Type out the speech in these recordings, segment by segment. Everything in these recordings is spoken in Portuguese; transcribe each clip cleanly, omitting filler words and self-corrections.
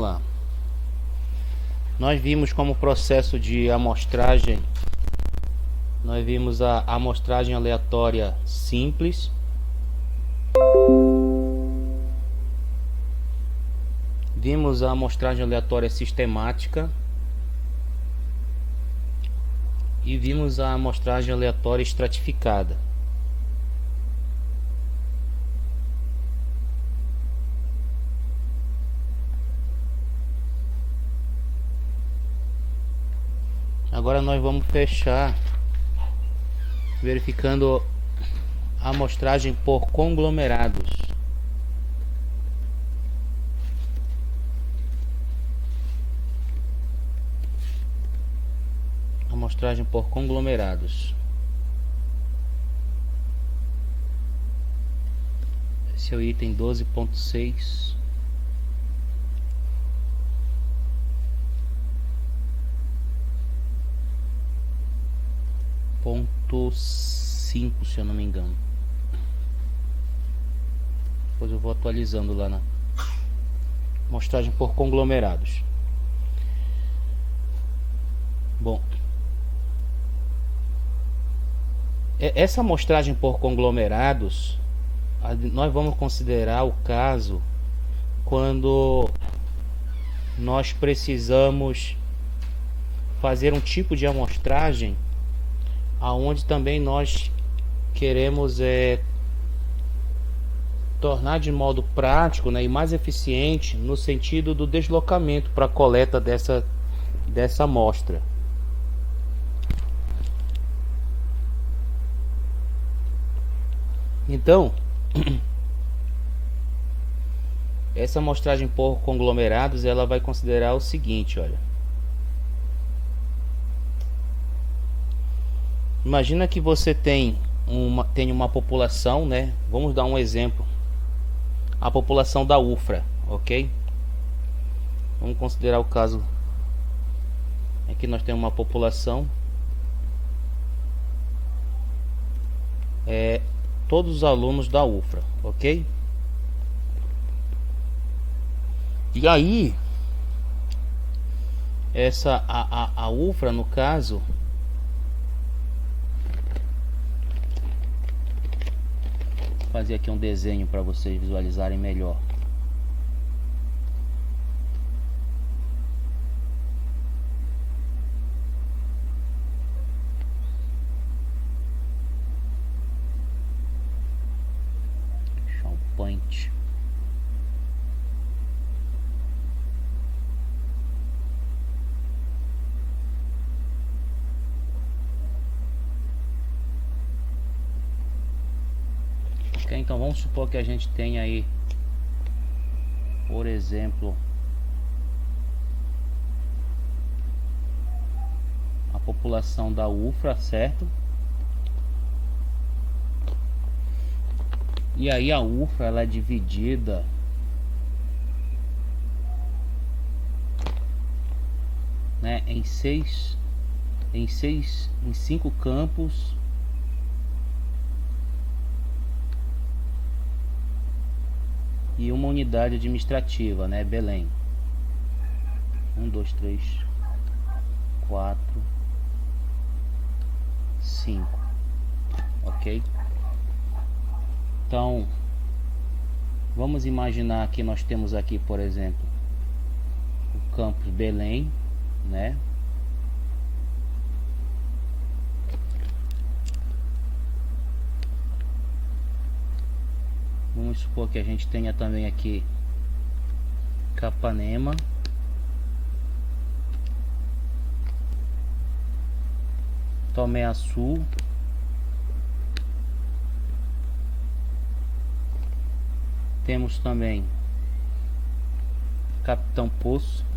vamos lá. Nós vimos como processo de amostragem, nós vimos a amostragem aleatória simples, vimos a amostragem aleatória sistemática e vimos a amostragem aleatória estratificada. Agora nós vamos fechar verificando a amostragem por conglomerados. Amostragem por conglomerados. Esse é o item 12.6. Ponto 5, se eu não me engano. Depois eu vou atualizando lá na amostragem por conglomerados. Bom, essa amostragem por conglomerados, nós vamos considerar o caso quando nós precisamos fazer um tipo de amostragem aonde também nós queremos tornar de modo prático, né, e mais eficiente no sentido do deslocamento para a coleta dessa amostra. Então, essa amostragem por conglomerados, ela vai considerar o seguinte, olha. Imagina que você tem uma população, né? Vamos dar um exemplo. A população da UFRA, ok? Vamos considerar o caso. Aqui nós temos uma população. Todos os alunos da UFRA, ok? E aí, a UFRA, no caso, fazer aqui um desenho para vocês visualizarem melhor. Deixar um point. Então vamos supor que a gente tenha aí, por exemplo, a população da UFRA, certo? E aí a UFRA, ela é dividida né, em cinco campos. E uma unidade administrativa, né? Belém. 1, 2, 3, 4, 5. Ok? Então, vamos imaginar que nós temos aqui, por exemplo, o campus Belém, né? Vamos supor que a gente tenha também aqui Capanema, Tomé-Açu, temos também Capitão Poço,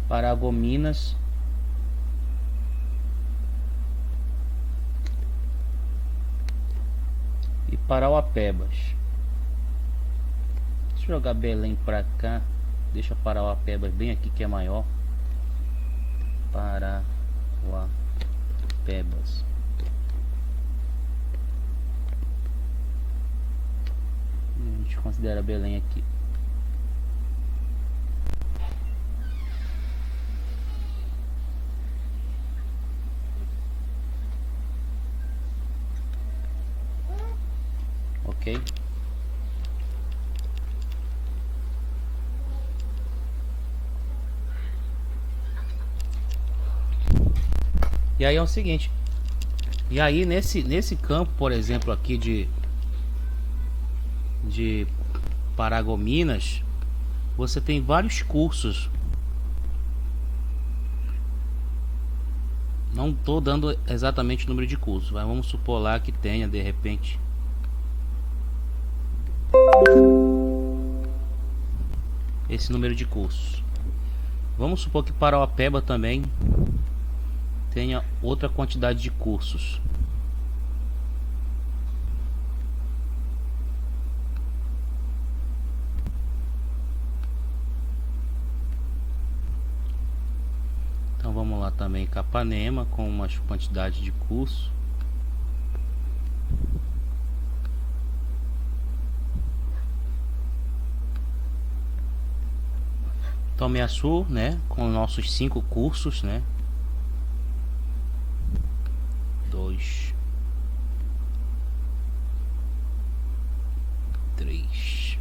Paragominas, e Parauapebas. Deixa eu jogar Belém pra cá. Deixa Parauapebas bem aqui que é maior. Parauapebas. Parauapebas. A gente considera Belém aqui. Ok? E aí é o seguinte. E aí nesse campo, por exemplo, aqui de Paragominas, você tem vários cursos. Não estou dando exatamente o número de cursos, mas vamos supor lá que tenha de repente esse número de cursos. Vamos supor que Parauapeba também tenha outra quantidade de cursos. Então vamos lá também, Capanema com uma quantidade de curso. Tomiaçu, né, com nossos 5 cursos, né? 2, 3,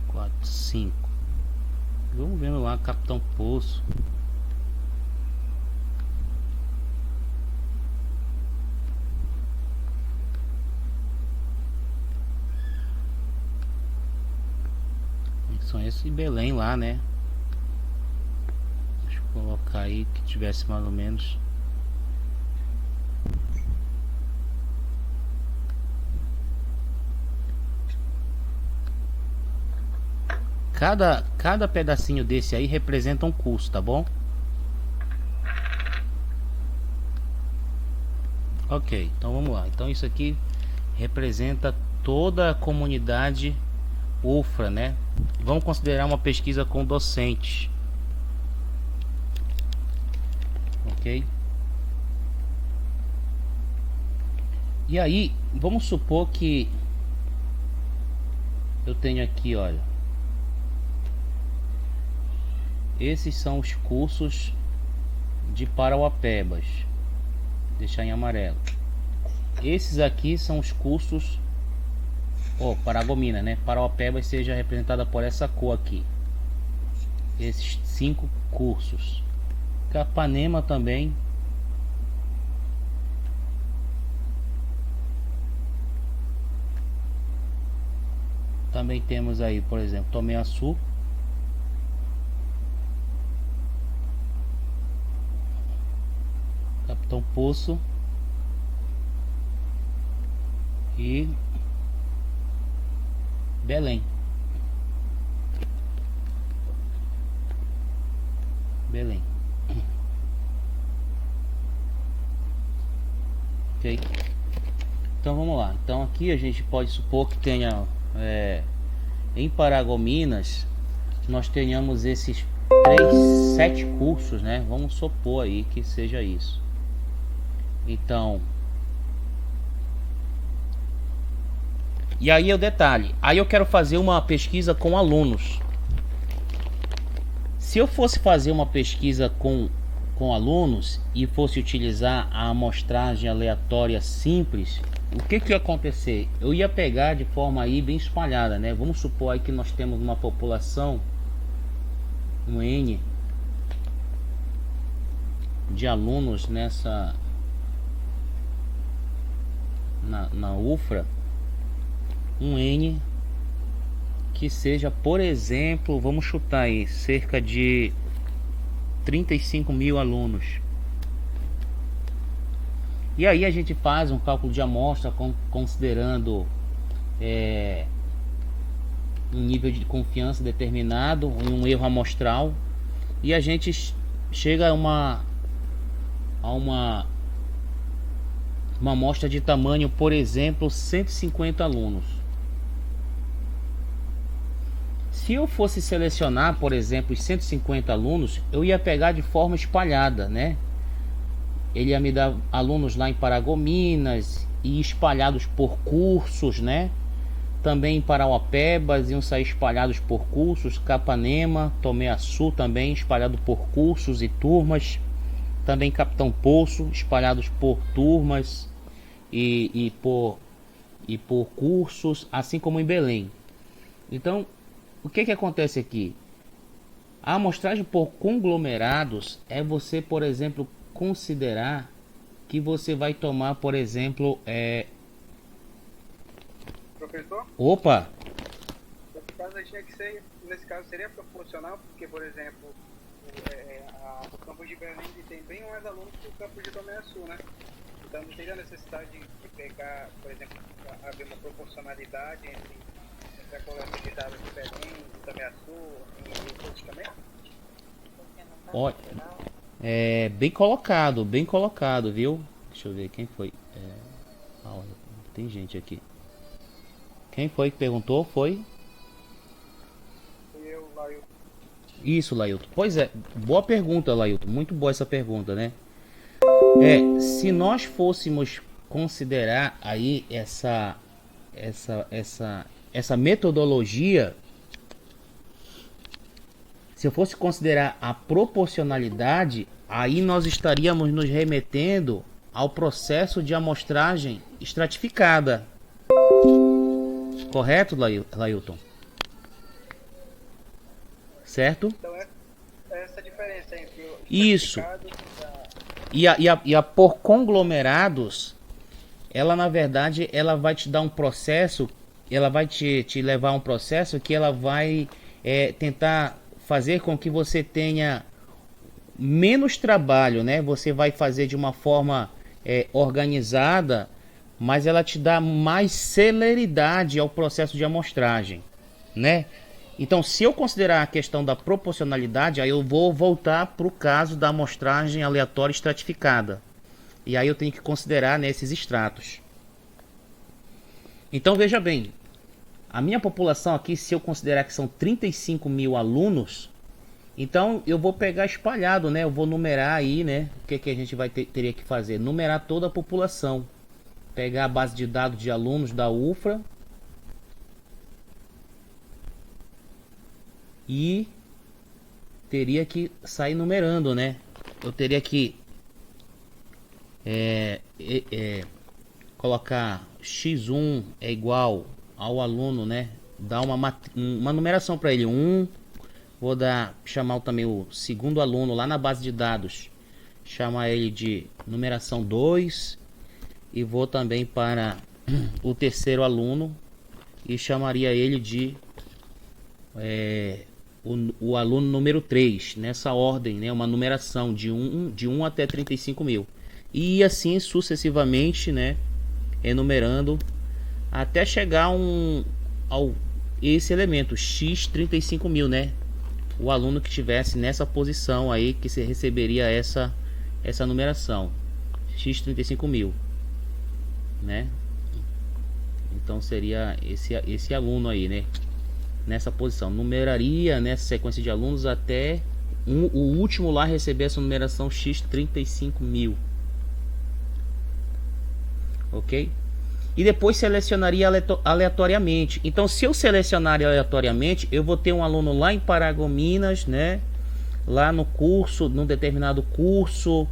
4, 5. Vamos vendo lá, Capitão Poço. São esses em Belém lá, né? Deixa eu colocar aí que tivesse mais ou menos. Cada pedacinho desse aí representa um curso, tá bom? Ok, então vamos lá. Então isso aqui representa toda a comunidade UFRA, né? Vamos considerar uma pesquisa com docentes. Ok? E aí, vamos supor que eu tenho aqui, olha, esses são os cursos de Parauapebas. Deixar em amarelo. Esses aqui são os cursos Paragomina, né? Parauapebas seja representada por essa cor aqui. Esses 5 cursos. Capanema também. Também temos aí, por exemplo, Tomiaçu. Capitão Poço. E Belém. Belém. Ok. Então vamos lá. Então aqui a gente pode supor que tenha em Paragominas nós tenhamos esses 7 cursos, né? Vamos supor aí que seja isso. Então, e aí é o detalhe. Aí eu quero fazer uma pesquisa com alunos. Se eu fosse fazer uma pesquisa com alunos e fosse utilizar a amostragem aleatória simples, o que ia acontecer? Eu ia pegar de forma aí bem espalhada, né? Vamos supor aí que nós temos uma população, um N de alunos nessa na UFRA, um N que seja, por exemplo, vamos chutar aí, cerca de 35 mil alunos. E aí a gente faz um cálculo de amostra considerando um nível de confiança determinado, um erro amostral, e a gente chega a uma amostra de tamanho, por exemplo, 150 alunos. Se eu fosse selecionar, por exemplo, os 150 alunos, eu ia pegar de forma espalhada, né? Ele ia me dar alunos lá em Paragominas e espalhados por cursos, né? Também em Parauapebas iam sair espalhados por cursos, Capanema, Tomé-Açu também espalhado por cursos e turmas, também Capitão Poço espalhados por turmas e por cursos, assim como em Belém. Então, o que acontece aqui? A amostragem por conglomerados é você, por exemplo, considerar que você vai tomar, por exemplo, Professor? Opa! Nesse caso seria proporcional, porque, por exemplo, o campus de Belém tem bem mais alunos que o campus de Tomé-Açu, né? Então não teria necessidade de pegar, por exemplo, haver uma proporcionalidade entre a coleta de dados de Belém, de Tomé-Açu e outros também? Olha, bem colocado, viu? Deixa eu ver quem foi. Tem gente aqui. Quem foi que perguntou? Foi? Eu, Lailton. Isso, Lailton. Pois é, boa pergunta, Lailton. Muito boa essa pergunta, né? Se nós fôssemos considerar aí essa metodologia, se eu fosse considerar a proporcionalidade, aí nós estaríamos nos remetendo ao processo de amostragem estratificada. Correto, Lailton? Certo? Então essa diferença entre o Isso. E a por conglomerados, ela na verdade ela vai te dar um processo, ela vai te levar a um processo que ela vai tentar fazer com que você tenha menos trabalho, né? Você vai fazer de uma forma organizada, mas ela te dá mais celeridade ao processo de amostragem, né? Então, se eu considerar a questão da proporcionalidade, aí eu vou voltar para o caso da amostragem aleatória estratificada. E aí eu tenho que considerar nesses extratos. Então, veja bem, a minha população aqui, se eu considerar que são 35 mil alunos, então eu vou pegar espalhado, né? Eu vou numerar aí, né? O que a gente teria que fazer? Numerar toda a população. Pegar a base de dados de alunos da UFRA e teria que sair numerando, né? Eu teria que colocar x1 é igual ao aluno, né? Dar uma numeração para ele. Vou chamar também o segundo aluno lá na base de dados, chamar ele de numeração 2. E vou também para o terceiro aluno e chamaria ele de o aluno número 3, nessa ordem, né? Uma numeração de 1 até 35 mil. E assim sucessivamente, né? Enumerando até chegar ao esse elemento x 35 mil, né? O aluno que tivesse nessa posição aí que se receberia essa numeração x 35 mil, né? Então seria esse aluno aí, né? Nessa posição, numeraria nessa sequência de alunos até o último lá receber essa numeração x 35 mil, ok? E depois selecionaria aleatoriamente. Então, se eu selecionar aleatoriamente, eu vou ter um aluno lá em Paragominas, né? Lá no curso, num determinado curso,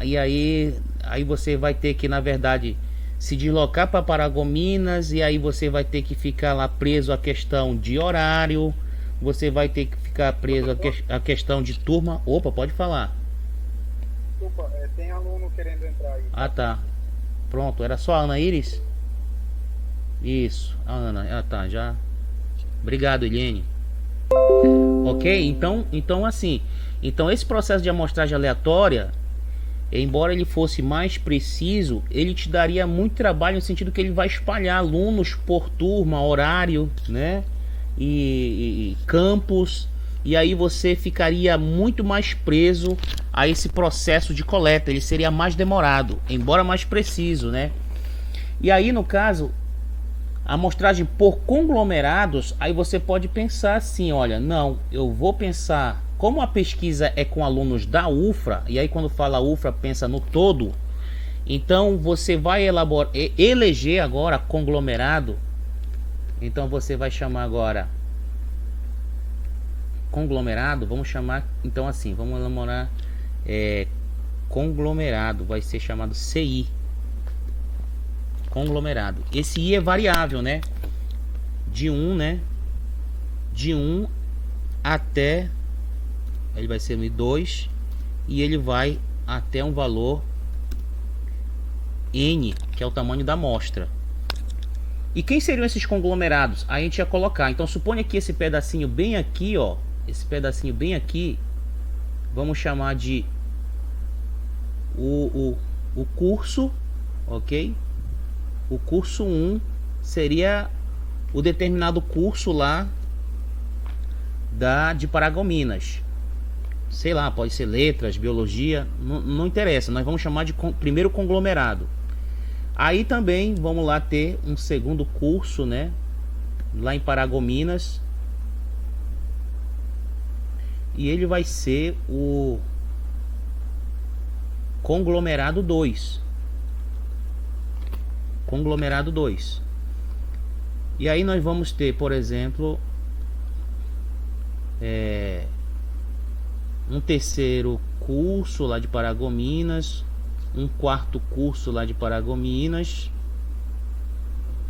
e aí você vai ter que, na verdade, se deslocar para Paragominas, e aí você vai ter que ficar lá preso à questão de horário, você vai ter que ficar preso à questão de turma. Opa, pode falar. Desculpa, tem aluno querendo entrar aí. Ah, tá. Pronto, era só a Ana Iris? Isso, a Ana. Tá, já. Obrigado, Eliane. Ok, então assim, então esse processo de amostragem aleatória, embora ele fosse mais preciso, ele te daria muito trabalho no sentido que ele vai espalhar alunos por turma, horário, né? E campus, e aí você ficaria muito mais preso a esse processo de coleta. Ele seria mais demorado, embora mais preciso, né? E aí, no caso, A amostragem por conglomerados, aí você pode pensar assim, olha, não, eu vou pensar, como a pesquisa é com alunos da UFRA, e aí quando fala UFRA pensa no todo, então você vai eleger agora conglomerado, então você vai chamar agora conglomerado, vamos chamar, então assim, vamos elaborar conglomerado, vai ser chamado CI, conglomerado. Esse I é variável, né? De 1, né? De 1 até, ele vai ser 2 e ele vai até um valor N, que é o tamanho da amostra. E quem seriam esses conglomerados? A gente ia colocar, então suponha que esse pedacinho bem aqui, ó, esse pedacinho bem aqui, vamos chamar de o curso, ok? O curso 1 seria o determinado curso lá de Paragominas. Sei lá, pode ser letras, biologia, não interessa. Nós vamos chamar de primeiro conglomerado. Aí também vamos lá ter um segundo curso, né? Lá em Paragominas. E ele vai ser o conglomerado 2. Conglomerado 2. E aí nós vamos ter, por exemplo, um terceiro curso lá de Paragominas, um quarto curso lá de Paragominas,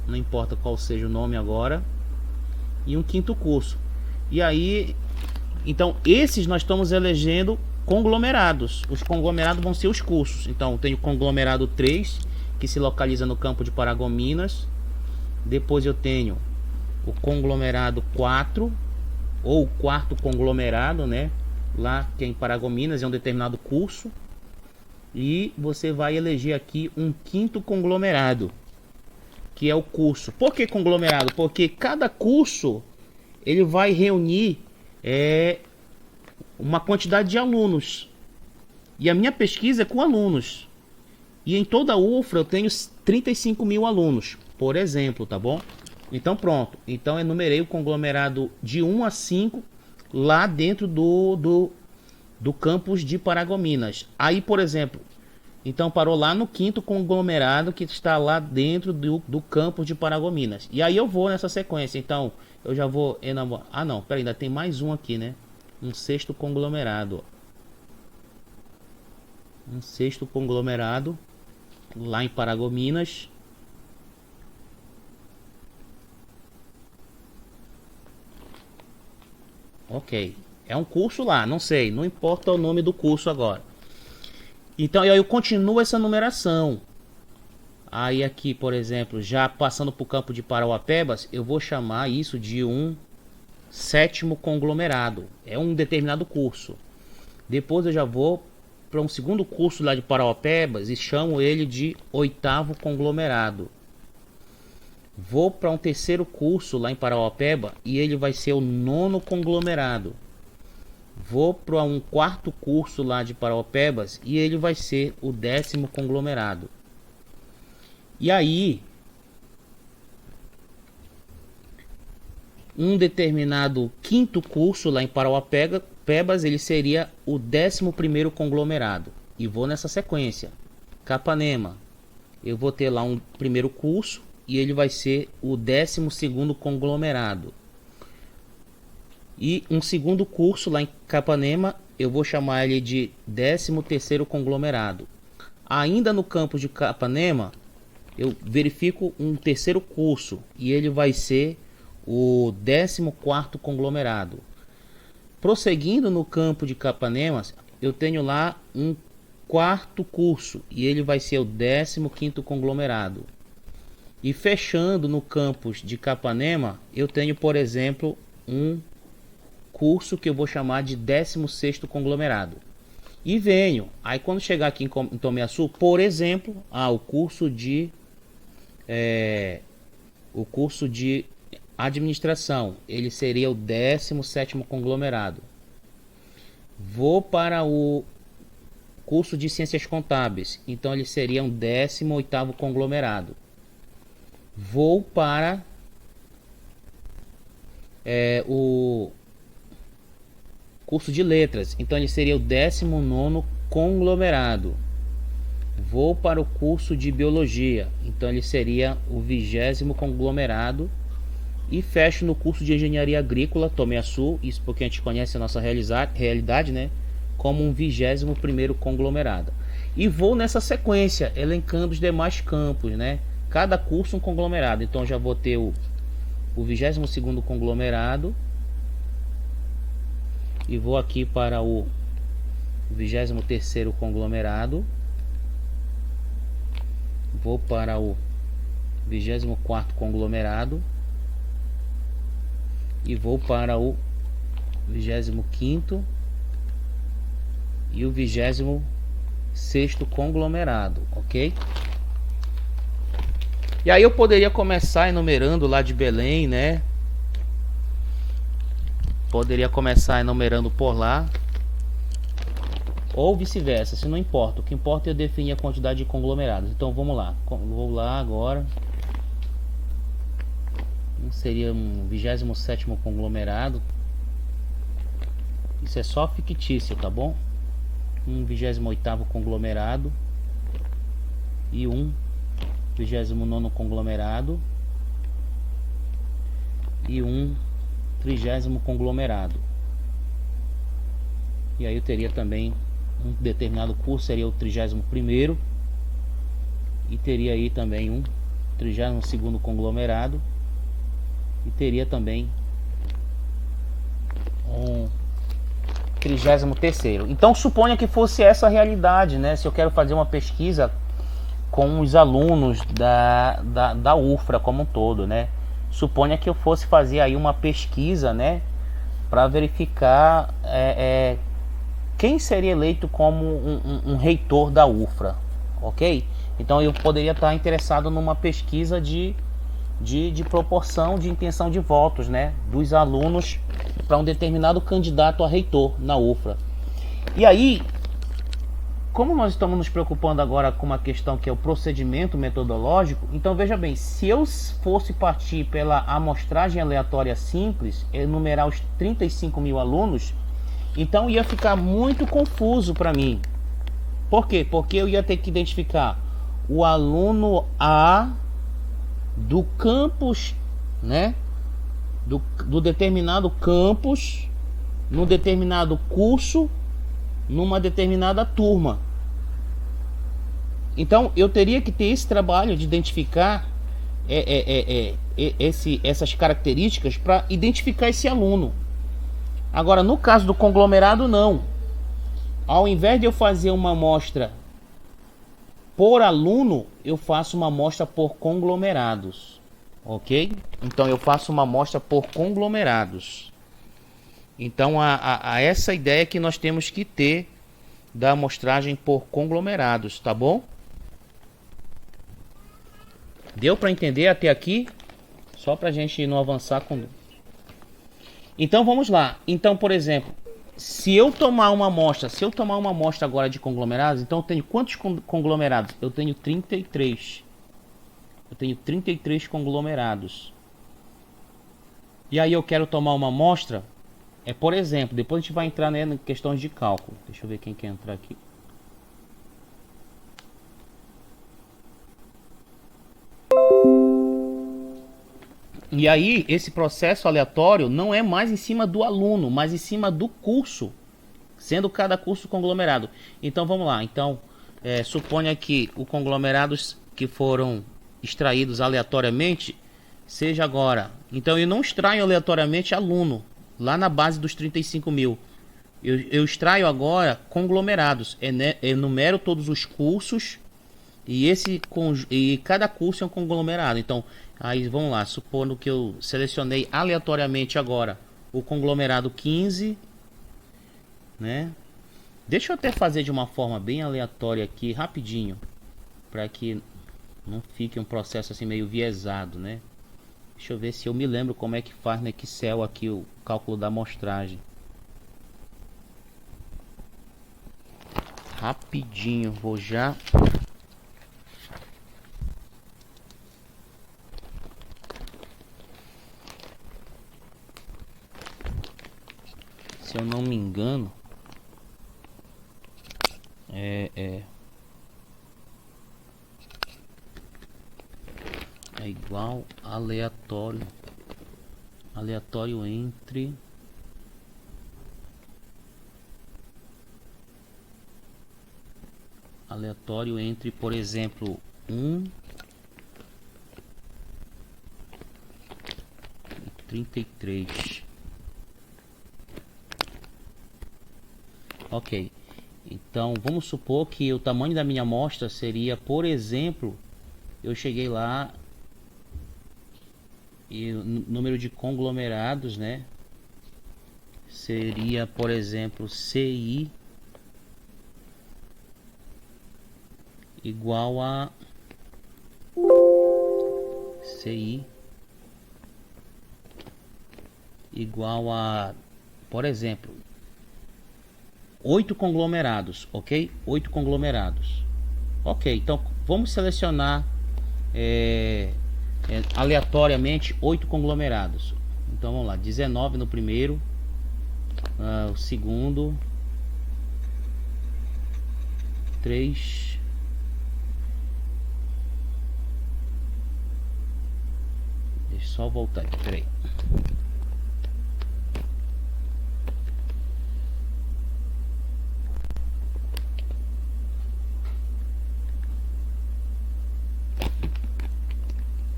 não importa qual seja o nome agora, e um quinto curso. E aí, então esses nós estamos elegendo conglomerados. Os conglomerados vão ser os cursos. Então tem o conglomerado 3, que se localiza no campo de Paragominas. Depois eu tenho o conglomerado 4, ou o quarto conglomerado, né? Lá que é em Paragominas, é um determinado curso. E você vai eleger aqui um quinto conglomerado, que é o curso. Por que conglomerado? Porque cada curso ele vai reunir uma quantidade de alunos. E a minha pesquisa é com alunos. E em toda a UFRA eu tenho 35 mil alunos, por exemplo, tá bom? Então pronto. Então eu enumerei o conglomerado de 1 a 5 lá dentro do campus de Paragominas. Aí, por exemplo, então parou lá no quinto conglomerado que está lá dentro do campus de Paragominas. E aí eu vou nessa sequência. Então eu já vou enamorar. Ah não, peraí, ainda tem mais um aqui, né? Um sexto conglomerado. Um sexto conglomerado lá em Paragominas. Ok. É um curso lá, não sei, não importa o nome do curso agora. Então eu continuo essa numeração. Aí aqui, por exemplo, já passando para o campo de Parauapebas, eu vou chamar isso de um sétimo conglomerado. É um determinado curso. Depois eu já vou para um segundo curso lá de Parauapebas e chamo ele de oitavo conglomerado. Vou para um terceiro curso lá em Parauapeba e ele vai ser o nono conglomerado. Vou para um quarto curso lá de Parauapebas e ele vai ser o 10º conglomerado. E aí, um determinado quinto curso lá em Parauapebas, ele seria o 11º conglomerado. E vou nessa sequência. Capanema, eu vou ter lá um primeiro curso e ele vai ser o 12º conglomerado. E um segundo curso lá em Capanema, eu vou chamar ele de 13º conglomerado. Ainda no campus de Capanema, eu verifico um terceiro curso e ele vai ser o 14º conglomerado. Prosseguindo no campo de Capanema, eu tenho lá um quarto curso e ele vai ser o 15º conglomerado. E fechando no campus de Capanema, eu tenho, por exemplo, um curso que eu vou chamar de 16º conglomerado. E venho, aí quando chegar aqui em Tomé Açu, por exemplo, o curso de administração, ele seria o 17º conglomerado. Vou para o curso de ciências contábeis, então ele seria um 18º conglomerado. vou para o curso de letras, então ele seria o 19º conglomerado. Vou para o curso de biologia, então ele seria o 20º conglomerado. E fecho no curso de engenharia agrícola, Tomé Açu, isso porque a gente conhece a nossa realidade, né? Como um 21º conglomerado. E vou nessa sequência, elencando os demais campos, né? Cada curso um conglomerado. Então já vou ter o 22º conglomerado. E vou aqui para o 23º conglomerado. Vou para o 24º conglomerado. E vou para o 25º e o 26º conglomerado, ok? E aí eu poderia começar enumerando lá de Belém, né? Poderia começar enumerando por lá, ou vice-versa, se não importa. O que importa é eu definir a quantidade de conglomerados. Então vamos lá, vou lá agora. Seria um 27º conglomerado. Isso é só fictício, tá bom? Um 28º conglomerado. E um 29º conglomerado. E um 30º conglomerado. E aí eu teria também um determinado curso, seria o 31º. E teria aí também um 32º conglomerado. E teria também um 33º. Então suponha que fosse essa a realidade, né? Se eu quero fazer uma pesquisa com os alunos da UFRA como um todo, né? Suponha que eu fosse fazer aí uma pesquisa, né? Para verificar quem seria eleito como um reitor da UFRA, ok? Então eu poderia estar interessado numa pesquisa de proporção de intenção de votos, né, dos alunos para um determinado candidato a reitor na UFRA. E aí, como nós estamos nos preocupando agora com uma questão que é o procedimento metodológico, então veja bem, se eu fosse partir pela amostragem aleatória simples, enumerar os 35.000 alunos, então ia ficar muito confuso para mim. Por quê? Porque eu ia ter que identificar o aluno A do campus, né, do determinado campus, num determinado curso, numa determinada turma. Então eu teria que ter esse trabalho de identificar essas características para identificar esse aluno. Agora no caso do conglomerado não. Ao invés de eu fazer uma amostra por aluno, eu faço uma amostra por conglomerados, ok? Então eu faço uma amostra por conglomerados. Então a essa ideia que nós temos que ter da amostragem por conglomerados, tá bom? Deu para entender até aqui? Só para a gente não avançar com... Então vamos lá. Então, por exemplo, se eu tomar uma amostra agora de conglomerados, então eu tenho quantos conglomerados? Eu tenho 33. Eu tenho 33 conglomerados. E aí eu quero tomar uma amostra, por exemplo, depois a gente vai entrar, né, em questões de cálculo. Deixa eu ver quem quer entrar aqui. E aí, esse processo aleatório não é mais em cima do aluno, mas em cima do curso, sendo cada curso conglomerado. Então, vamos lá. Então, suponha que os conglomerados que foram extraídos aleatoriamente, seja agora. Então, eu não extraio aleatoriamente aluno, lá na base dos 35.000. Eu extraio agora conglomerados. Enumero todos os cursos e cada curso é um conglomerado. Então, aí vamos lá, supondo que eu selecionei aleatoriamente agora o conglomerado 15, né? Deixa eu até fazer de uma forma bem aleatória aqui, rapidinho, para que não fique um processo assim meio viesado, né? Deixa eu ver se eu me lembro como é que faz no Excel aqui o cálculo da amostragem. Rapidinho, vou já... engano, é igual aleatório entre por exemplo 1 e 33. Ok, então vamos supor que o tamanho da minha amostra seria, por exemplo, eu cheguei lá e o número de conglomerados, né, seria, por exemplo, CI igual a por exemplo, 8 conglomerados, ok? 8 conglomerados. Ok, então vamos selecionar aleatoriamente 8 conglomerados. Então vamos lá, 19 no primeiro, o segundo, 3, deixa eu só voltar aqui, peraí.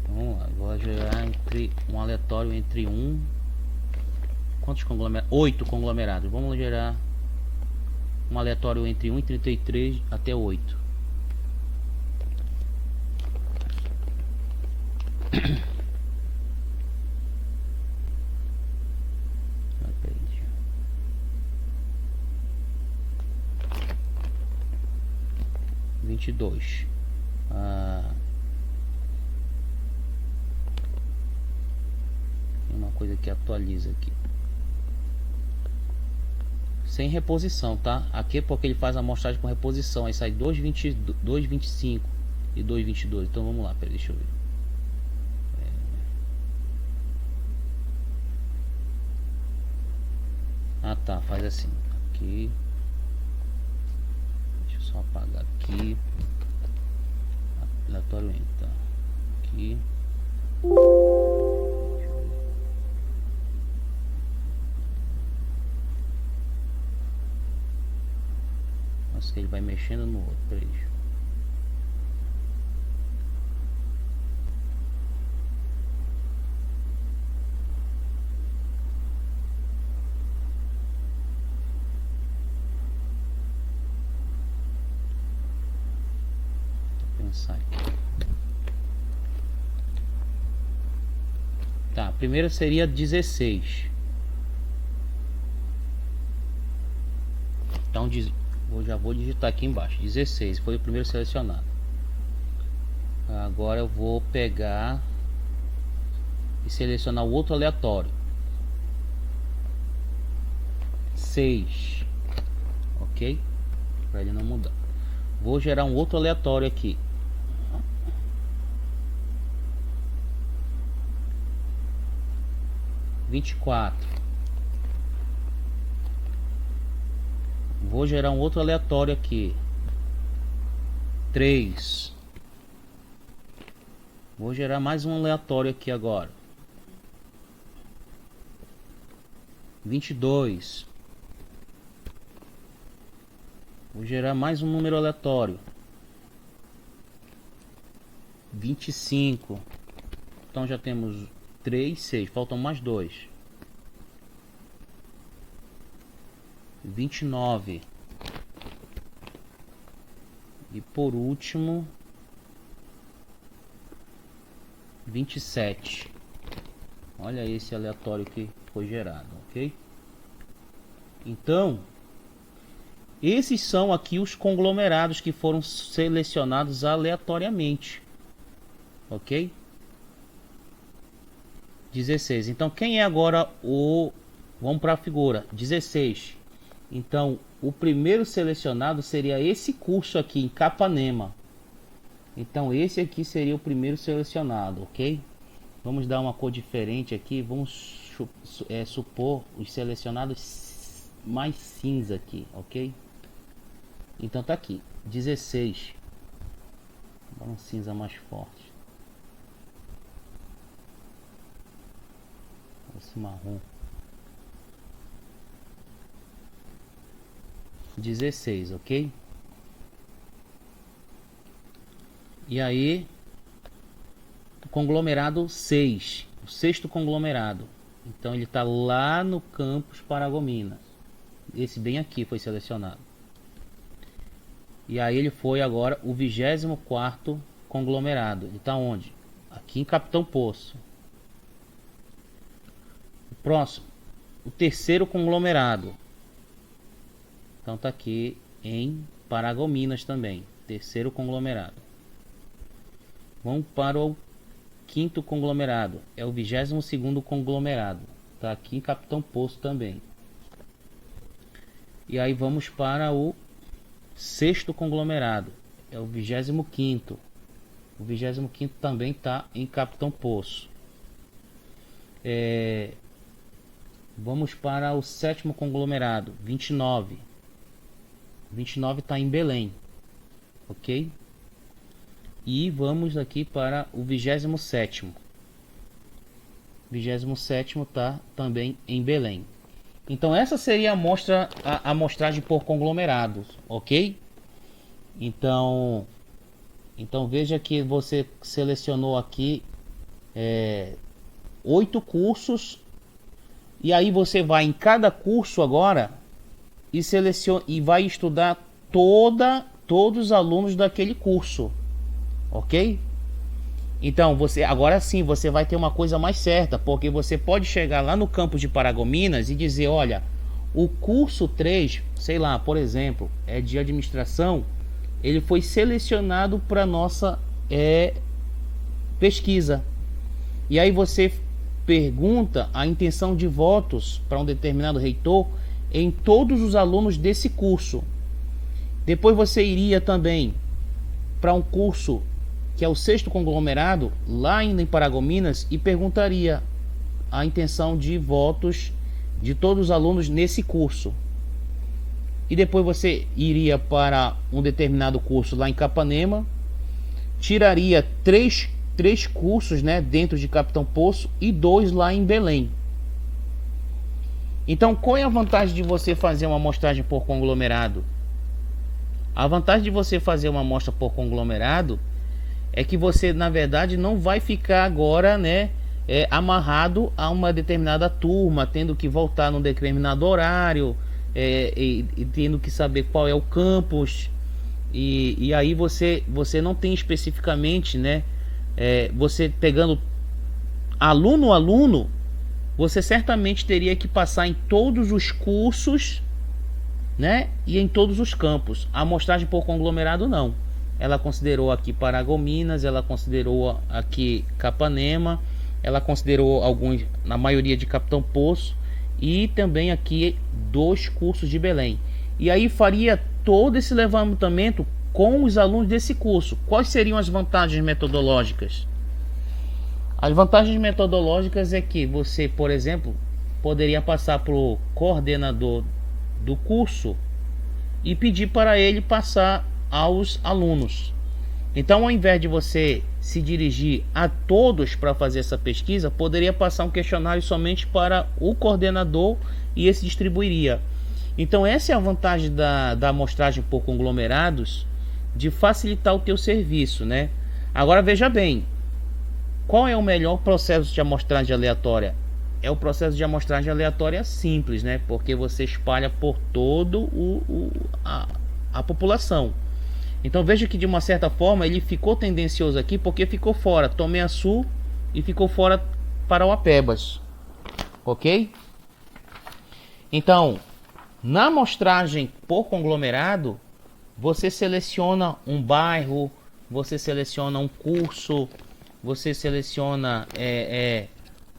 Vamos lá, vou gerar um aleatório entre quantos conglomerados? 8 conglomerados. Vamos gerar um aleatório entre 1 e 33 até 8. Vinte e dois. Tem uma coisa que atualiza aqui. Sem reposição, tá? Aqui é porque ele faz a amostragem com reposição. Aí sai 2,25 e 2,22. Então vamos lá, peraí, deixa eu ver. Ah tá, faz assim. Aqui. Deixa eu só apagar aqui. Aleatório entra. Aqui. Nossa, ele vai mexendo no outro. Peraí. Pensar aqui. Tá, a primeira seria 16. Então eu já vou digitar aqui embaixo. 16 foi o primeiro selecionado. Agora eu vou pegar e selecionar o outro aleatório. 6. Ok? Para ele não mudar. Vou gerar um outro aleatório aqui. 24. Vou gerar um outro aleatório aqui. 3. Vou gerar mais um aleatório aqui agora. 22. Vou gerar mais um número aleatório. 25. Então já temos 3, 6. Faltam mais 2. 29. E por último 27. Olha esse aleatório que foi gerado, ok? Então esses são aqui os conglomerados que foram selecionados aleatoriamente, ok? 16. Então quem é agora o... Vamos para a figura 16. Então o primeiro selecionado seria esse curso aqui em Capanema. Então esse aqui seria o primeiro selecionado, ok? Vamos dar uma cor diferente aqui. Vamos supor os selecionados mais cinza aqui, ok? Então tá aqui, 16. Agora um cinza mais forte. Esse marrom. 16, ok? E aí, conglomerado 6, o sexto conglomerado. Então ele está lá no campus Paragominas. Esse bem aqui foi selecionado. E aí ele foi agora o 24º conglomerado. Ele está onde? Aqui em Capitão Poço. O próximo, o terceiro conglomerado. Então está aqui em Paragominas também. Terceiro conglomerado. Vamos para o quinto conglomerado. É o 22º conglomerado. Está aqui em Capitão Poço também. E aí vamos para o sexto conglomerado. É o 25º. O 25º também está em Capitão Poço. Vamos para o sétimo conglomerado. 29. 29 está em Belém. Ok? E vamos aqui para o 27º. 27º está também em Belém. Então essa seria a amostragem por conglomerados, ok? Então veja que você selecionou aqui 8 cursos. E aí você vai em cada curso agora e seleciona e vai estudar todos os alunos daquele curso. Ok? Então agora sim você vai ter uma coisa mais certa, porque você pode chegar lá no campus de Paragominas e dizer, olha, o curso 3, sei lá, por exemplo, é de administração, ele foi selecionado para nossa pesquisa. E aí você pergunta a intenção de votos para um determinado reitor em todos os alunos desse curso. Depois você iria também para um curso que é o sexto conglomerado, lá ainda em Paragominas, e perguntaria a intenção de votos de todos os alunos nesse curso. E depois você iria para um determinado curso lá em Capanema, tiraria três cursos, né, dentro de Capitão Poço e 2 lá em Belém. Então qual é a vantagem de você fazer uma amostragem por conglomerado? A vantagem de você fazer uma amostra por conglomerado é que você, na verdade, não vai ficar agora, né, amarrado a uma determinada turma, tendo que voltar num determinado horário, e tendo que saber qual é o campus. E aí você não tem especificamente, né, você pegando aluno a aluno, você certamente teria que passar em todos os cursos, né, e em todos os campos. A amostragem por conglomerado não. Ela considerou aqui Paragominas, ela considerou aqui Capanema, ela considerou alguns, na maioria de Capitão Poço, e também aqui 2 cursos de Belém. E aí faria todo esse levantamento com os alunos desse curso. Quais seriam as vantagens metodológicas? As vantagens metodológicas é que você, por exemplo, poderia passar para o coordenador do curso e pedir para ele passar aos alunos. Então, ao invés de você se dirigir a todos para fazer essa pesquisa, poderia passar um questionário somente para o coordenador e esse distribuiria. Então, essa é a vantagem da amostragem por conglomerados, de facilitar o teu serviço, né? Agora veja bem, qual é o melhor processo de amostragem aleatória? É o processo de amostragem aleatória simples, né? Porque você espalha por todo a população. Então veja que de uma certa forma ele ficou tendencioso aqui porque ficou fora Tomé Açu e ficou fora Parauapebas, ok? Então na amostragem por conglomerado você seleciona um bairro, você seleciona um curso, você seleciona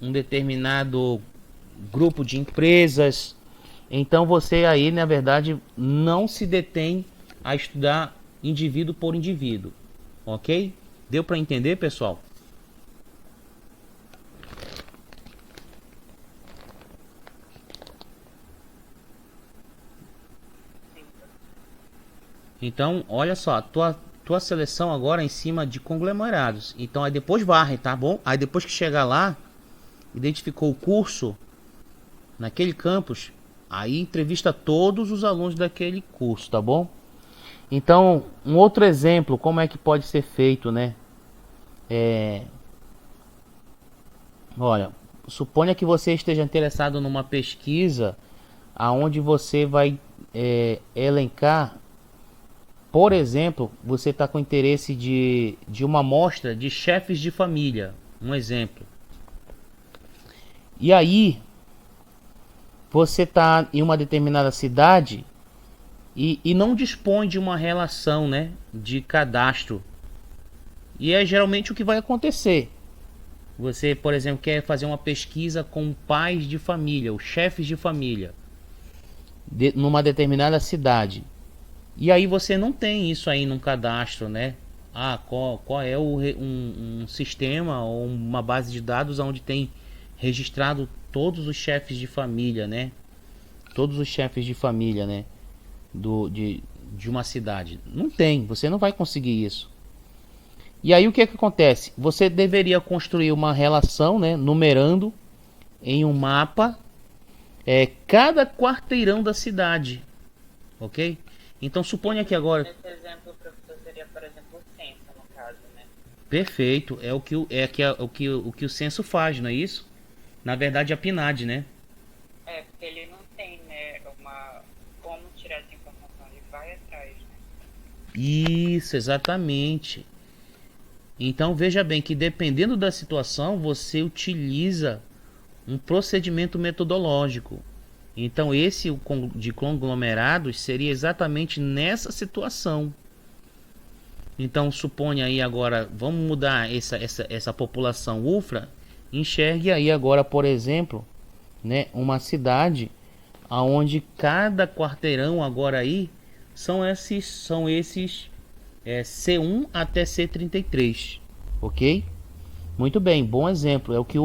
um determinado grupo de empresas. Então você aí na verdade não se detém a estudar indivíduo por indivíduo, ok? Deu para entender, pessoal? Então, olha só, tua seleção agora é em cima de conglomerados. Então, aí depois varre, tá bom? Aí depois que chegar lá, identificou o curso naquele campus, aí entrevista todos os alunos daquele curso, tá bom? Então, um outro exemplo, como é que pode ser feito, né? Olha, suponha que você esteja interessado numa pesquisa aonde você vai elencar, por exemplo, você está com interesse de uma amostra de chefes de família, um exemplo. E aí, você está em uma determinada cidade e não dispõe de uma relação, né, de cadastro. E é geralmente o que vai acontecer. Você, por exemplo, quer fazer uma pesquisa com pais de família, ou chefes de família, numa determinada cidade. E aí você não tem isso aí num cadastro, né? Qual é um sistema ou uma base de dados onde tem registrado todos os chefes de família, né? Todos os chefes de família, né? De uma cidade. Não tem, você não vai conseguir isso. E aí o que acontece? Você deveria construir uma relação, né? Numerando em um mapa cada quarteirão da cidade, ok? Então suponha que agora... Esse exemplo, professor, seria, por exemplo, o censo, no caso, né? Perfeito, é o que o censo faz, não é isso? Na verdade, a PNAD, né? Porque ele não tem, né, como tirar essa informação, ele vai atrás, né? Isso, exatamente. Então veja bem que dependendo da situação, você utiliza um procedimento metodológico. Então esse de conglomerados seria exatamente nessa situação. Então suponha aí agora, vamos mudar essa população UFRA, enxergue aí agora, por exemplo, né, uma cidade aonde cada quarteirão agora aí são esses C1 até C33, ok? Muito bem, bom exemplo, é o que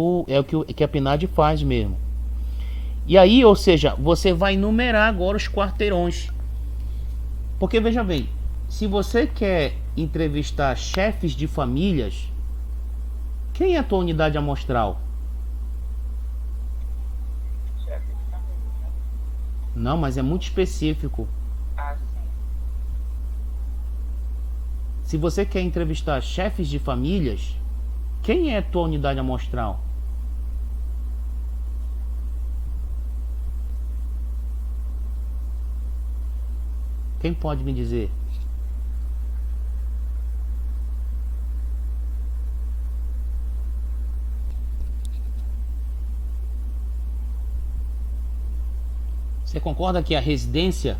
a PNAD faz mesmo. E aí, ou seja, você vai numerar agora os quarteirões. Porque veja bem, se você quer entrevistar chefes de famílias, quem é a tua unidade amostral? Chefe de família, né? Não, mas é muito específico. Sim. Se você quer entrevistar chefes de famílias, quem é a tua unidade amostral? Quem pode me dizer? Você concorda que a residência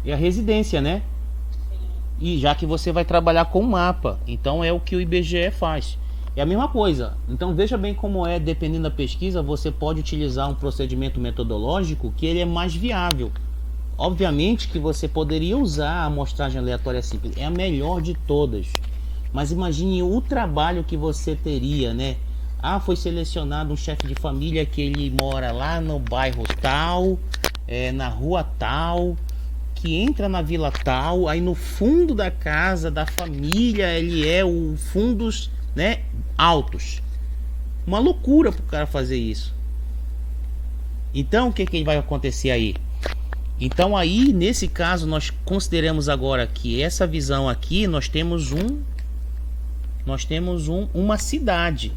é a residência, né? Sim. E já que você vai trabalhar com mapa, então é o que o IBGE faz. É a mesma coisa. Então veja bem como é, dependendo da pesquisa, você pode utilizar um procedimento metodológico que ele é mais viável. Obviamente que você poderia usar a amostragem aleatória simples, é a melhor de todas. Mas imagine o trabalho que você teria, né? Foi selecionado um chefe de família que ele mora lá no bairro tal, na rua tal, que entra na vila tal, aí no fundo da casa da família ele é o fundos, né, altos. Uma loucura pro cara fazer isso. Então o que vai acontecer aí? Então aí, nesse caso, nós consideramos agora que essa visão aqui, nós temos uma cidade.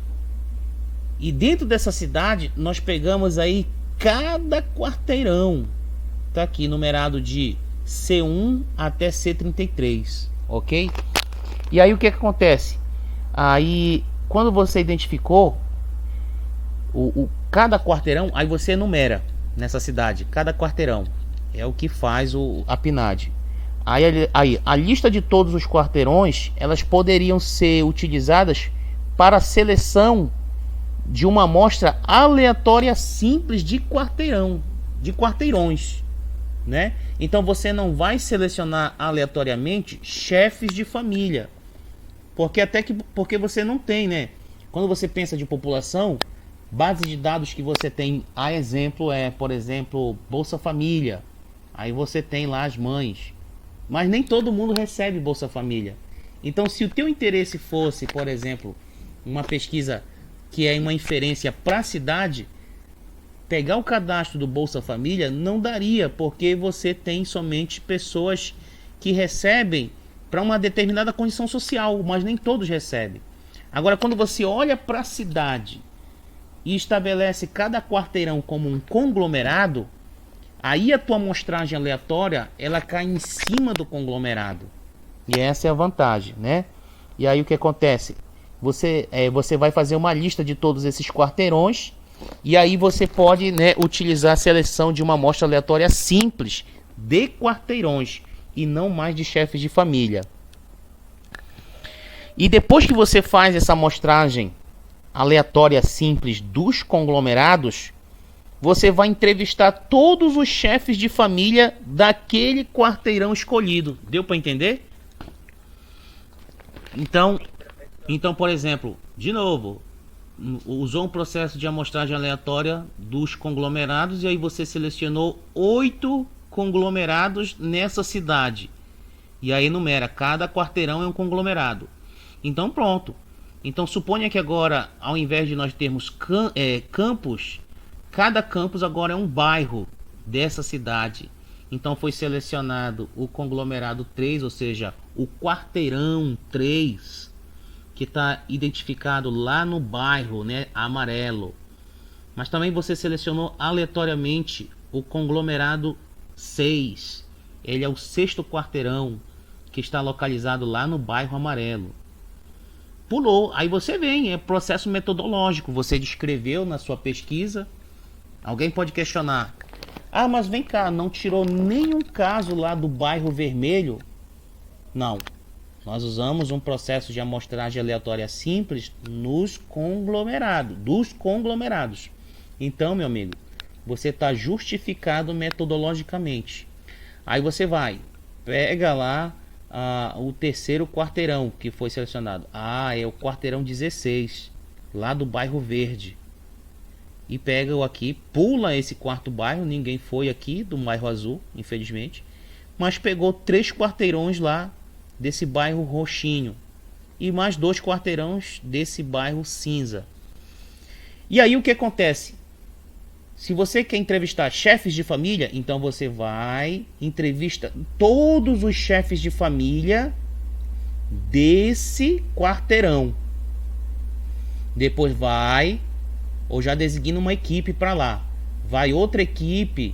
E dentro dessa cidade, nós pegamos aí cada quarteirão. Tá aqui numerado de C1 até C33, ok? E aí o que acontece? Aí, quando você identificou cada quarteirão, aí você enumera nessa cidade, cada quarteirão. É o que faz a PNAD. Aí a lista de todos os quarteirões, elas poderiam ser utilizadas para a seleção de uma amostra aleatória simples de quarteirões, né? Então você não vai selecionar aleatoriamente chefes de família, porque você não tem, né? Quando você pensa de população, base de dados que você tem, a exemplo por exemplo, Bolsa Família. Aí você tem lá as mães, mas nem todo mundo recebe Bolsa Família. Então, se o teu interesse fosse, por exemplo, uma pesquisa que é uma inferência para a cidade, pegar o cadastro do Bolsa Família não daria, porque você tem somente pessoas que recebem para uma determinada condição social, mas nem todos recebem. Agora, quando você olha para a cidade e estabelece cada quarteirão como um conglomerado, aí a tua amostragem aleatória ela cai em cima do conglomerado. E essa é a vantagem, né? E aí o que acontece? Você vai fazer uma lista de todos esses quarteirões e aí você pode, né, utilizar a seleção de uma amostra aleatória simples de quarteirões e não mais de chefes de família. E depois que você faz essa amostragem aleatória simples dos conglomerados, você vai entrevistar todos os chefes de família daquele quarteirão escolhido. Deu para entender? Então, por exemplo, de novo, usou um processo de amostragem aleatória dos conglomerados e aí você selecionou 8 conglomerados nessa cidade. E aí enumera, cada quarteirão é um conglomerado. Então pronto. Então suponha que agora, ao invés de nós termos campos, cada campus agora é um bairro dessa cidade. Então foi selecionado o conglomerado 3, ou seja, o quarteirão 3, que está identificado lá no bairro, né, amarelo. Mas também você selecionou aleatoriamente o conglomerado 6. Ele é o 6º quarteirão, que está localizado lá no bairro amarelo. Pulou, aí você vem, é processo metodológico. Você descreveu na sua pesquisa. Alguém pode questionar: ah, mas vem cá, não tirou nenhum caso lá do bairro vermelho? Não. Nós usamos um processo de amostragem aleatória simples dos conglomerados. Então, meu amigo, você está justificado metodologicamente. Aí você vai, pega lá o 3º quarteirão que foi selecionado. Ah, é o quarteirão 16, lá do bairro verde. E pega o aqui, pula esse 4º bairro, ninguém foi aqui do bairro azul, infelizmente. Mas pegou 3 quarteirões lá desse bairro roxinho. E mais 2 quarteirões desse bairro cinza. E aí o que acontece? Se você quer entrevistar chefes de família, então você vai, entrevista todos os chefes de família desse quarteirão. Depois vai, ou já designa uma equipe para lá. Vai outra equipe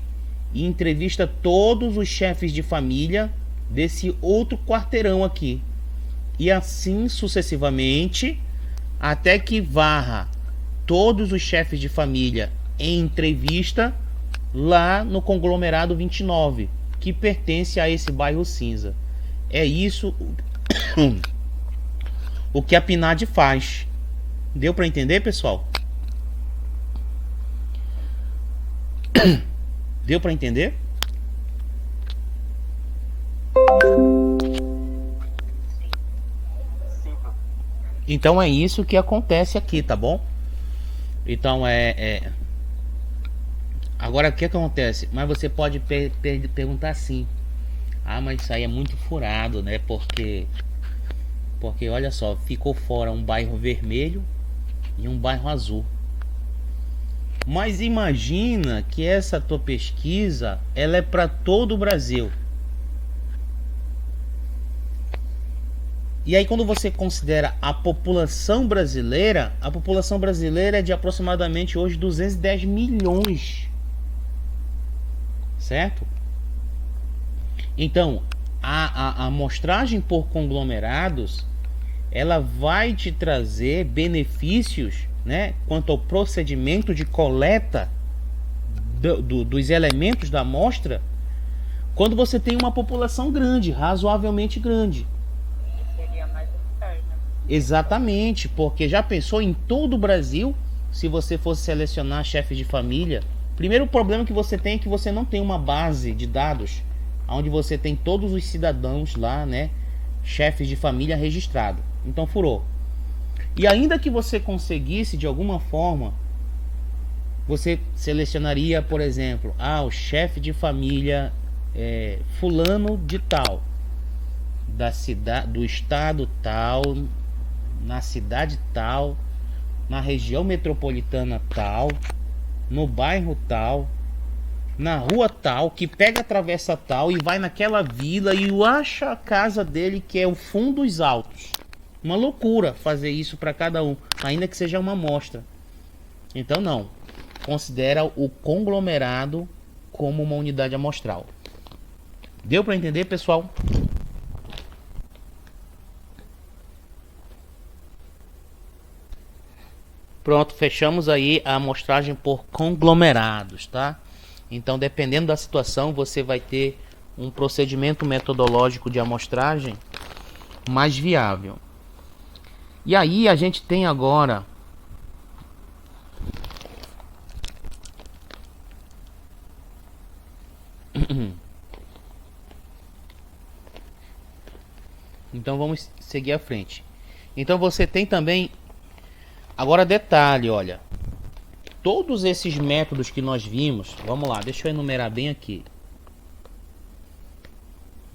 e entrevista todos os chefes de família desse outro quarteirão aqui. E assim sucessivamente, até que varra todos os chefes de família em entrevista lá no conglomerado 29, que pertence a esse bairro cinza. É isso o que a PNAD faz. Deu para entender, pessoal? Deu para entender? Então é isso que acontece aqui, tá bom? Então agora o que acontece? Mas você pode perguntar assim: ah, mas isso aí é muito furado, né? Porque olha só, ficou fora um bairro vermelho e um bairro azul. Mas imagina que essa tua pesquisa ela é para todo o Brasil. E aí quando você considera a população brasileira é de aproximadamente hoje 210 milhões. Certo? Então, a amostragem por conglomerados, ela vai te trazer benefícios, né, quanto ao procedimento de coleta dos elementos da amostra, quando você tem uma população grande, razoavelmente grande. Seria mais eficaz, né? Exatamente, porque já pensou em todo o Brasil, se você fosse selecionar chefes de família? Primeiro problema que você tem é que você não tem uma base de dados onde você tem todos os cidadãos lá, né, chefes de família registrados. Então furou. E ainda que você conseguisse de alguma forma, você selecionaria, por exemplo, o chefe de família fulano de tal. do estado tal, na cidade tal, na região metropolitana tal, no bairro tal, na rua tal, que pega a travessa tal e vai naquela vila e acha a casa dele, que é o Fundos Altos. Uma loucura fazer isso para cada um, ainda que seja uma amostra. Então não, considera o conglomerado como uma unidade amostral. Deu para entender, pessoal? Pronto, fechamos aí a amostragem por conglomerados, tá? Então, dependendo da situação, você vai ter um procedimento metodológico de amostragem mais viável. E aí a gente tem agora então vamos seguir à frente. Então você tem também agora detalhe, olha, todos esses métodos que nós vimos, vamos lá, deixa eu enumerar bem aqui.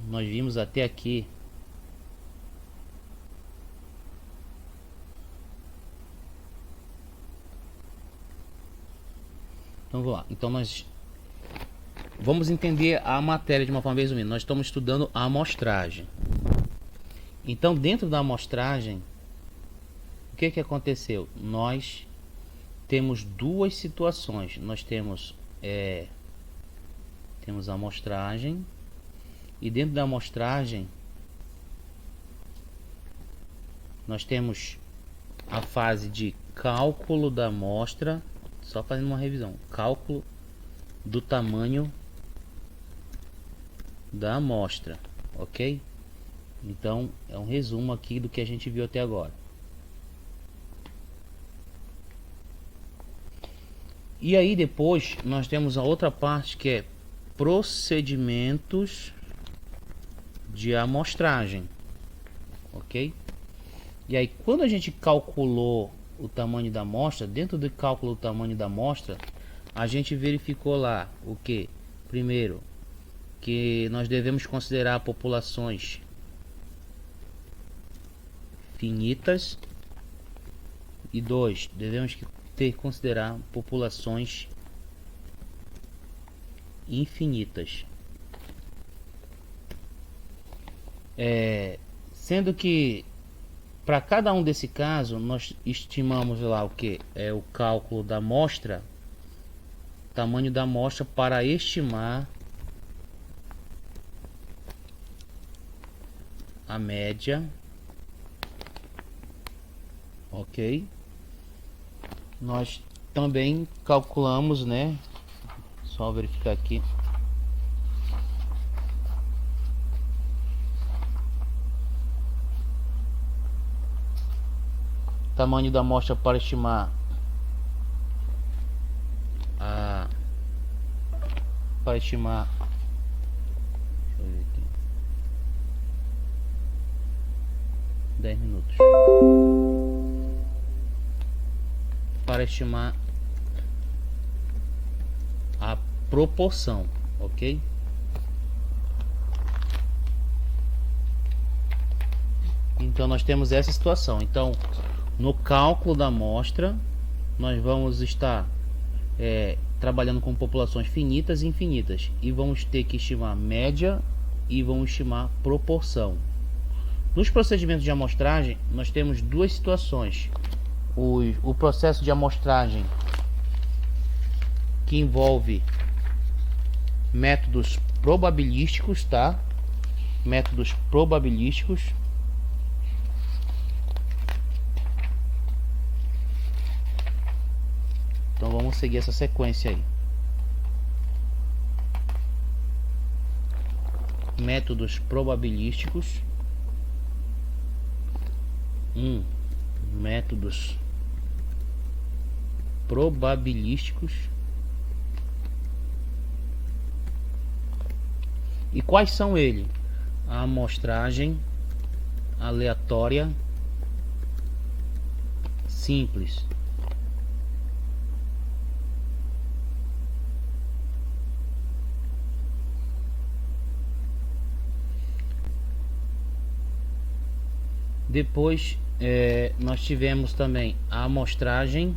Nós vimos até aqui. Então vamos lá. Então nós vamos entender a matéria de uma forma resumida. Nós estamos estudando a amostragem. Então dentro da amostragem, o que que aconteceu? Nós temos duas situações. Nós temos a amostragem, e dentro da amostragem nós temos a fase de cálculo da amostra, só fazendo uma revisão, cálculo do tamanho da amostra, ok? Então é um resumo aqui do que a gente viu até agora. E aí depois nós temos a outra parte, que é procedimentos de amostragem, ok? E aí quando a gente calculou o tamanho da amostra, dentro do cálculo do tamanho da amostra, a gente verificou lá o que? Primeiro, que nós devemos considerar populações finitas, e dois, devemos considerar populações infinitas. Sendo que para cada um desse caso nós estimamos lá o que é o cálculo da amostra, tamanho da amostra, para estimar a média, ok? Nós também calculamos, né? Só verificar aqui. Tamanho da amostra para estimar deixa eu ver aqui, 10 minutos para estimar a proporção, ok? Então nós temos essa situação. Então no cálculo da amostra nós vamos estar trabalhando com populações finitas e infinitas, e vamos ter que estimar média e vamos estimar proporção. Nos procedimentos de amostragem nós temos duas situações: o processo de amostragem, que envolve métodos probabilísticos, tá? Métodos probabilísticos. Então vamos seguir essa sequência aí. Métodos probabilísticos. Métodos probabilísticos. E quais são eles? A amostragem aleatória simples. Depois nós tivemos também a amostragem.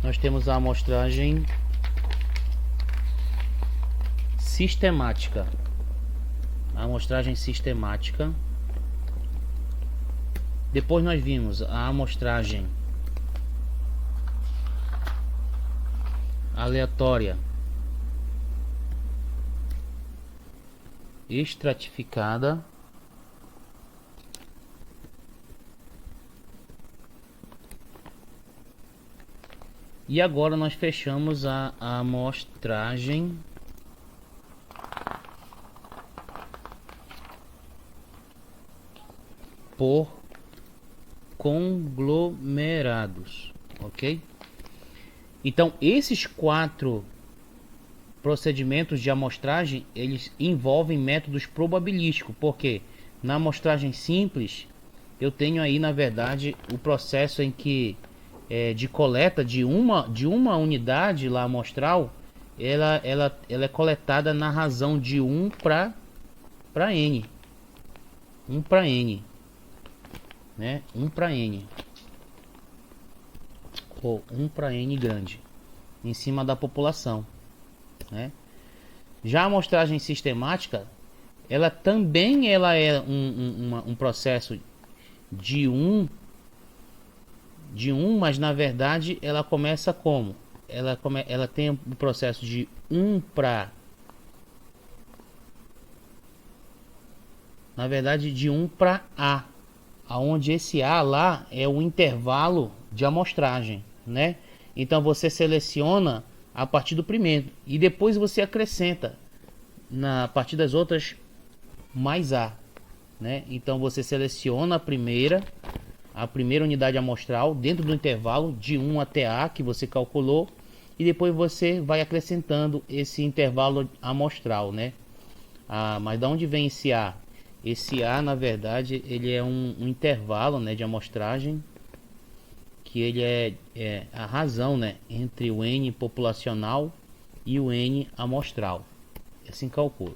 Nós temos a amostragem sistemática. A amostragem sistemática. Depois nós vimos a amostragem aleatória estratificada. E agora nós fechamos a amostragem por conglomerados, ok? Então esses 4 procedimentos de amostragem, eles envolvem métodos probabilísticos, porque na amostragem simples eu tenho aí na verdade o processo em que de coleta de uma unidade lá amostral, ela é coletada na razão de 1 para n, 1 para n, né? 1 para n, ou 1 para n grande, em cima da população, né? Já a amostragem sistemática, ela também é um processo de 1, mas na verdade ela começa como? Ela tem o processo de 1 para... Na verdade de 1 para A, aonde esse A lá é o intervalo de amostragem, né? Então você seleciona a partir do primeiro e depois você acrescenta a partir das outras mais A, né? Então você seleciona a primeira unidade amostral dentro do intervalo de 1 até A que você calculou, e depois você vai acrescentando esse intervalo amostral, né? Mas de onde vem esse A? Esse A, na verdade, ele é um intervalo, né, de amostragem, que ele é a razão, né, entre o N populacional e o N amostral. Assim calcula.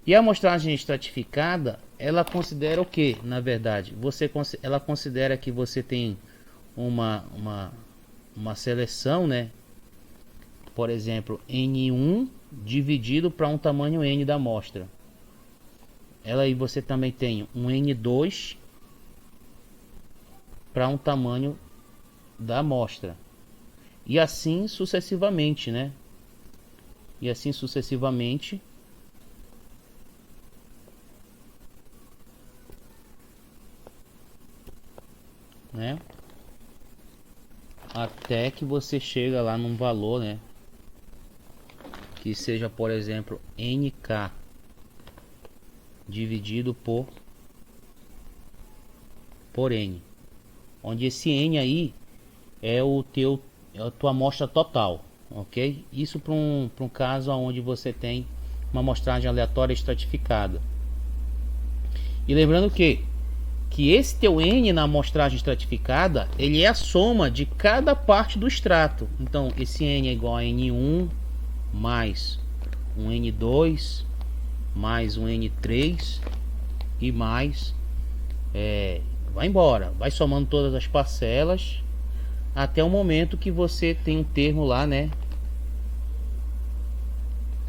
E a amostragem estratificada, ela considera o que, na verdade? Ela considera que você tem uma seleção, né? Por exemplo, N1 dividido para um tamanho N da amostra. Aí você também tem um N2 para um tamanho da amostra. E assim sucessivamente, né? E assim sucessivamente. Né? Até que você chega lá num valor, né, que seja, por exemplo, NK dividido por N, onde esse N aí é a tua amostra total, ok? Isso para um caso onde você tem uma amostragem aleatória estratificada. E lembrando que esse teu N na amostragem estratificada, ele é a soma de cada parte do extrato. Então esse N é igual a N1 mais um N2 mais um N3 e mais vai embora, vai somando todas as parcelas até o momento que você tem um termo lá, né,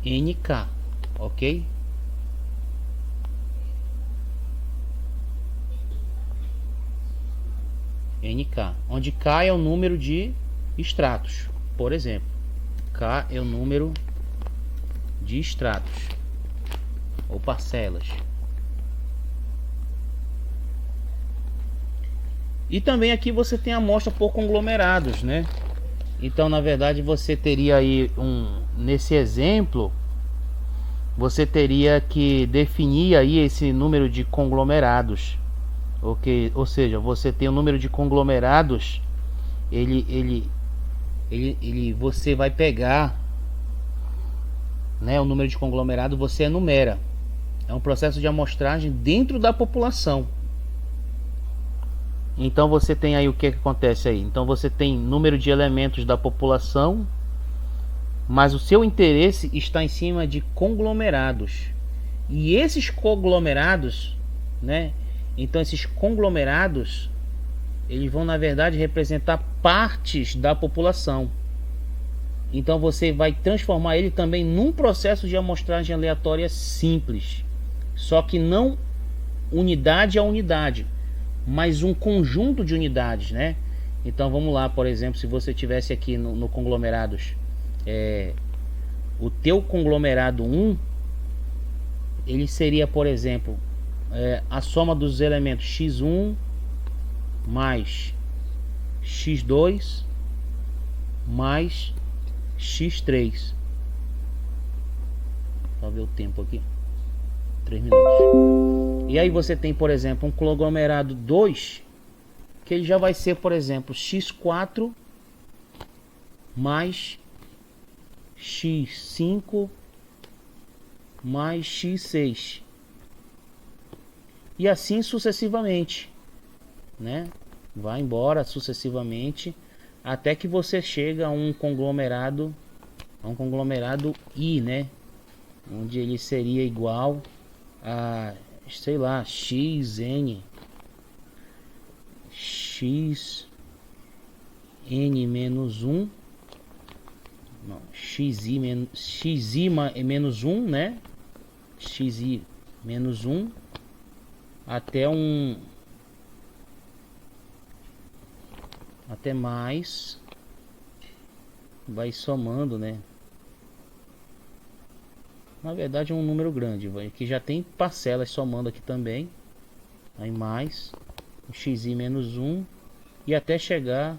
NK, ok? NK, onde K é o número de extratos, por exemplo. K é o número de extratos ou parcelas. E também aqui você tem a amostra por conglomerados, né? Então, na verdade, você teria aí nesse exemplo, você teria que definir aí esse número de conglomerados. Okay? Ou seja, você tem o número de conglomerados, você vai pegar, né, o número de conglomerado, você enumera. É um processo de amostragem dentro da população. Então você tem aí o que acontece aí? Então você tem número de elementos da população mas o seu interesse está em cima de conglomerados. E esses conglomerados, né? Então esses conglomerados, eles vão na verdade representar partes da população. Então você vai transformar ele também num processo de amostragem aleatória simples. Só que não unidade a unidade, mas um conjunto de unidades, né? Então vamos lá, por exemplo, se você tivesse aqui no conglomerados, o teu conglomerado 1, ele seria, por exemplo, a soma dos elementos x1 mais x2 mais x3. Só ver o tempo aqui. 3 minutos. E aí você tem, por exemplo, um conglomerado 2, que ele já vai ser, por exemplo, x4 mais x5 mais x6. E assim sucessivamente, né? Vai embora sucessivamente até que você chega a um conglomerado I, né? Onde ele seria igual a, sei lá, xn menos 1, não, xi menos 1, né? Xi menos 1 até mais, vai somando, né? Na verdade é um número grande, que já tem parcelas somando aqui também. Aí mais um xi menos 1 e até chegar,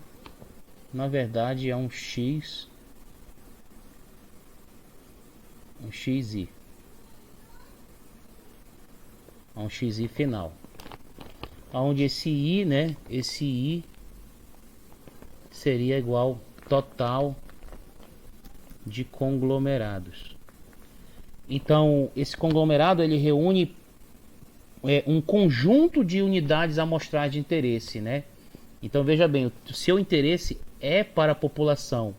na verdade, a um xi, a um xi final, onde esse i, né? Esse i seria igual total de conglomerados. Então esse conglomerado ele reúne um conjunto de unidades amostrais de interesse, né? Então veja bem, o seu interesse é para a população,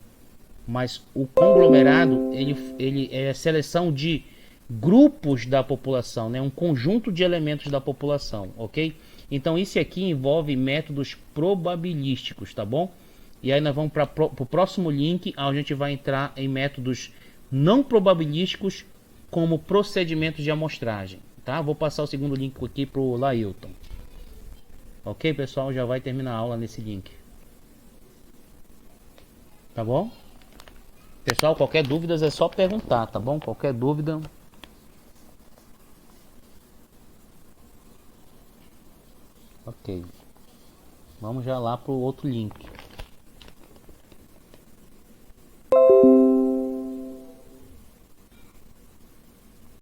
mas o conglomerado ele é a seleção de grupos da população, né? Um conjunto de elementos da população, ok? Então isso aqui envolve métodos probabilísticos, tá bom? E aí nós vamos para o próximo link, onde a gente vai entrar em métodos não probabilísticos como procedimentos de amostragem, tá? Vou passar o segundo link aqui para o Lailton. Ok, pessoal? Já vai terminar a aula nesse link. Tá bom? Pessoal, qualquer dúvida é só perguntar, tá bom? Qualquer dúvida. Ok. Vamos já lá para o outro link.